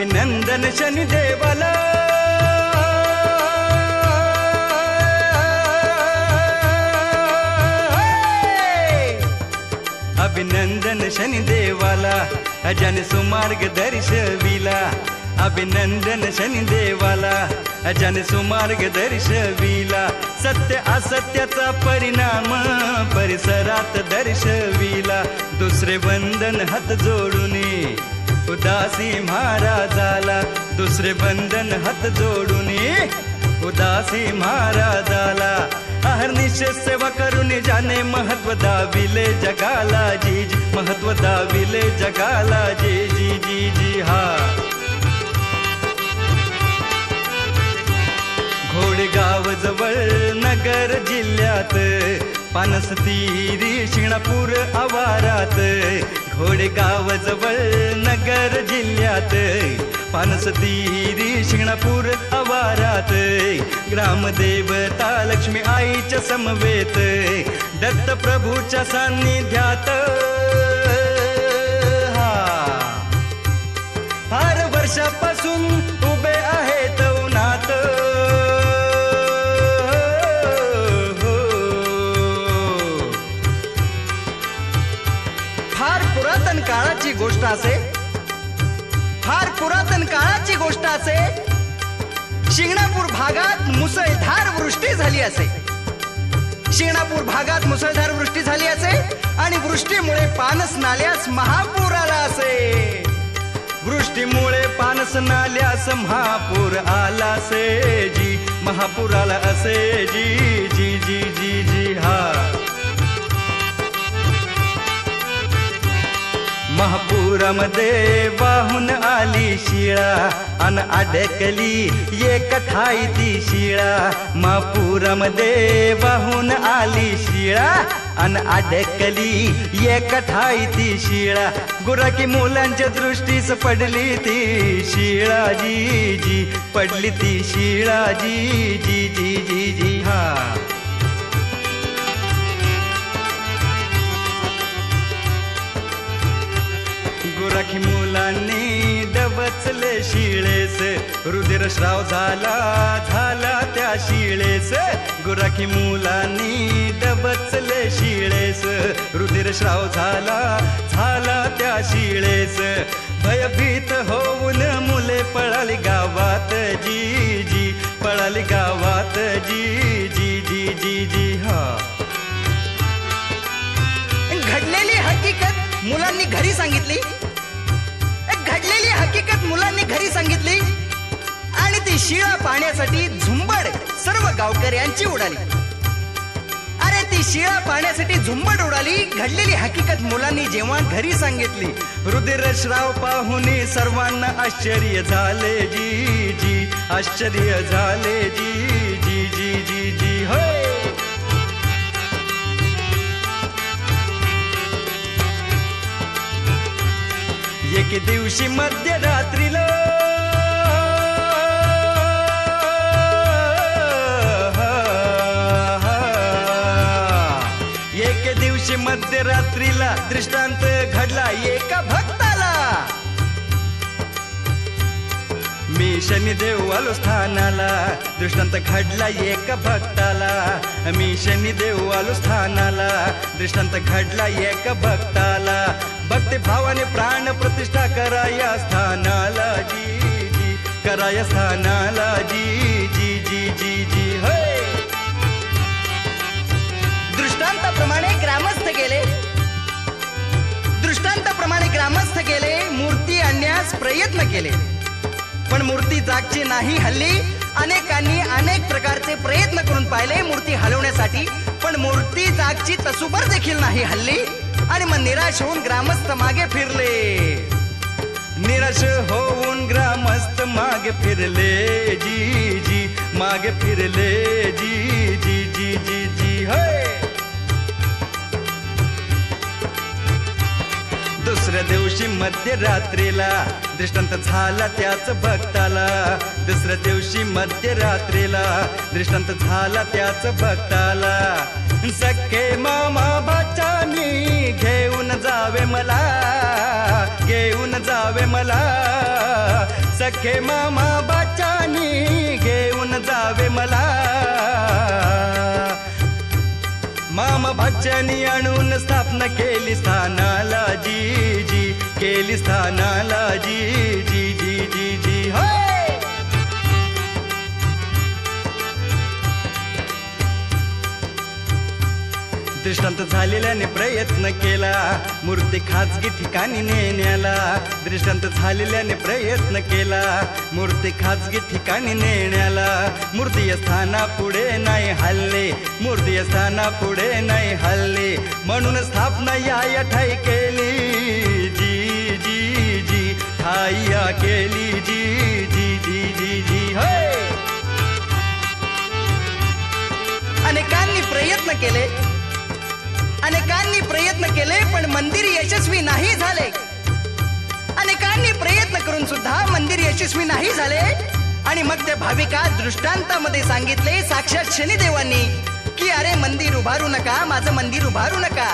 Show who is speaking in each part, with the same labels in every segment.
Speaker 1: अभिनंदन शनिदेवाला, अभिनंदन शनिदेवाला, ज्याने सुमार्ग दर्शविला. अभिनंदन शनिदेवाला, ज्याने सुमार्ग दर्शविला. सत्य असत्याचा परिणाम परिसरात दर्शविला. दुसरे बंधन हात जोडून उदासी महाराजाला. दुसरे बंधन हात जोडून उदासी महाराजाला. अहर्निश सेवा करून ज्याने महत्व दाविले जगाला. जी जी महत्व दाविले जगाला. जी जी जी जी हा. घोडेगाव जवळ नगर जिल्ह्यात, पानसतीरी शिंगणापूर आवारात. घोडेगाव जवळ नगर जिल्ह्यात, पानसतीरी शिंगणापूर आवारात. ग्रामदेवता लक्ष्मी आईच्या समवेत, दत्त प्रभूच्या सान्निध्यात. फार वर्षापासून उभे आहेत उन्हात. फार पुरातन काळाची गोष्ट असे, फार पुरातन काळाची गोष्ट असे. शिंगणापूर भागात मुसळधार वृष्टी झाली असे. शिंगणापूर भागात मुसळधार वृष्टी झाली असे आणि वृष्टीमुळे पानस नाल्यास महापूर आला असे. वृष्टीमुळे पानस नाल्यास महापूर आला असे. जी महापूर आला असे. जी जी जी जी जी हा. महापुरामध्ये वाहून आली शिळा अन अडकली एक ठाई ती शिळा. महापुरामध्ये वाहून आली शिळा अन अडकली एक ठाई ती शिळा. गुराखी मुलांच्या दृष्टीस पडली ती शिळा. जी जी पडली ती शिळा. जी जी जी जी जी हा. गुराखी मुलांनी डबचले शिळेस, रुधिरस्राव झाला झाला त्या शिळेस. गुराखी मुलांनी डबचले शिळेस, रुधिरस्राव झाला झाला त्या शिळेस. भयभीत होऊन मुले पळाली गावात. जी जी पळाली गावात. जी जी जी जी जी हा.
Speaker 2: घडलेली हकीकत मुलांनी घरी सांगितली. घडलेली हकीकत मुलांनी घरी सांगितली आणि ती शिळा पाण्यासाठी झुंबड सर्व गावकऱ्यांची उडाली. अरे ती शिळा पाण्यासाठी झुंबड उडाली. घडलेली हकीकत मुलांनी जेव्हा घरी सांगितली, रुधिरस्राव पाहून सर्वांना आश्चर्य झाले. जी जी आश्चर्य झाले. जी जी जी जी जी होय. एक दिवशी मध्यरात्रीला एक दिवशी मध्यरात्रीला दृष्टांत घडला एका भक्ताला. मी शनिदेव आलो स्थानाला. दृष्टांत घडला एका भक्ताला. मी शनिदेव आलो स्थानाला. दृष्टांत घडला एका भक्ताला. भक्ती भावाने प्राण प्रतिष्ठा कराया स्थानाला. जी जी कराया स्थानाला. जी जी जी जी जी होय. दृष्टांताप्रमाणे ग्रामस्थ गेले. दृष्टांताप्रमाणे ग्रामस्थ गेले. मूर्ती आणण्यास प्रयत्न केले पण मूर्ती जागची नाही हल्ली. अनेकांनी अनेक प्रकारचे प्रयत्न करून पाहिले मूर्ती हलवण्यासाठी, पण मूर्ती जागची तसुबर देखील नाही हल्ली. आणि मग निराश होऊन ग्रामस्थ मागे फिरले. निराश होऊन ग्रामस्थ मागे फिरले. जी जी मागे फिरले. जी जी जी जी जी होय. दुसऱ्या दिवशी मध्यरात्रीला दृष्टांत झाला त्याच भक्ताला. दुसऱ्या दिवशी मध्यरात्रीला दृष्टांत झाला त्याच भक्ताला. सखे मामा बाचानी घेऊन जावे मला.
Speaker 1: घेऊन जावे मला, सखे मामा बच्चानी घेऊन जावे मला. मामा बच्चानी आणून स्थापना केली स्थानाला जी जी, केली स्थानाला जी जी जी जी जी. होय दृष्टांत झालेल्याने प्रयत्न केला मूर्ती खाजगी ठिकाणी नेण्याला. दृष्टांत झालेल्याने प्रयत्न केला मूर्ती खाजगी ठिकाणी नेण्याला. मूर्ती स्थाना पुढे नाही हल्ले, मूर्ती स्थाना पुढे नाही हल्ले. म्हणून स्थापना या ठाई केली जी जी जी, ठाईया केली जी जी जी जी जी. होय
Speaker 2: अनेकांनी प्रयत्न केले, अनेकांनी प्रयत्न केले पण मंदिर यशस्वी नाही झाले. अनेकांनी प्रयत्न करून सुद्धा मंदिर यशस्वी नाही झाले. आणि मग त्या भाविका दृष्टांतामध्ये सांगितले साक्षात शनिदेवांनी की अरे मंदिर उभारू नका, माझं मंदिर उभारू नका.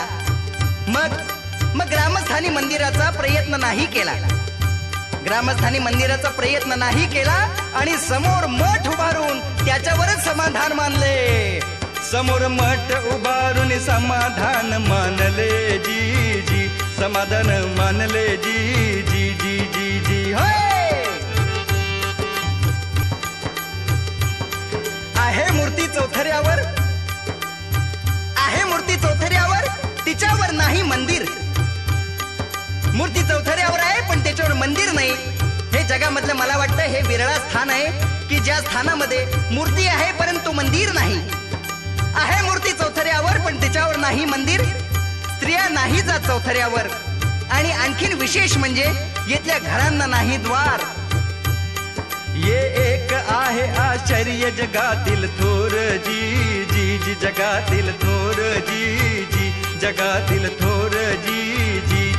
Speaker 2: मग ग्रामस्थानी मंदिराचा प्रयत्न नाही केला, ग्रामस्थानी मंदिराचा प्रयत्न नाही केला आणि समोर मठ उभारून त्याच्यावरच समाधान मानले.
Speaker 1: समोर मठ उभारून समाधान मानले जी जी, समाधान मानले जी जी जी जी जी.
Speaker 2: होय आहे मूर्ती चौथऱ्यावर, आहे मूर्ती चौथऱ्यावर, तिच्यावर नाही मंदिर. मूर्ती चौथऱ्यावर आहे पण त्याच्यावर मंदिर नाही. हे जगामधलं मला वाटतं हे विरळा स्थान आहे की ज्या स्थानामध्ये मूर्ती आहे परंतु मंदिर नाही. आहे मूर्ती चौथऱ्यावर पण त्याच्यावर नाही मंदिर. स्त्रिया नाही जात चौथऱ्यावर. आणि आणखीन विशेष म्हणजे येथल्या घरांना नाही द्वार.
Speaker 1: ये एक आहे आश्चर्य जगातील थोर जी जी जी, जगातील थोर जी जी, जगातील थोर जी जी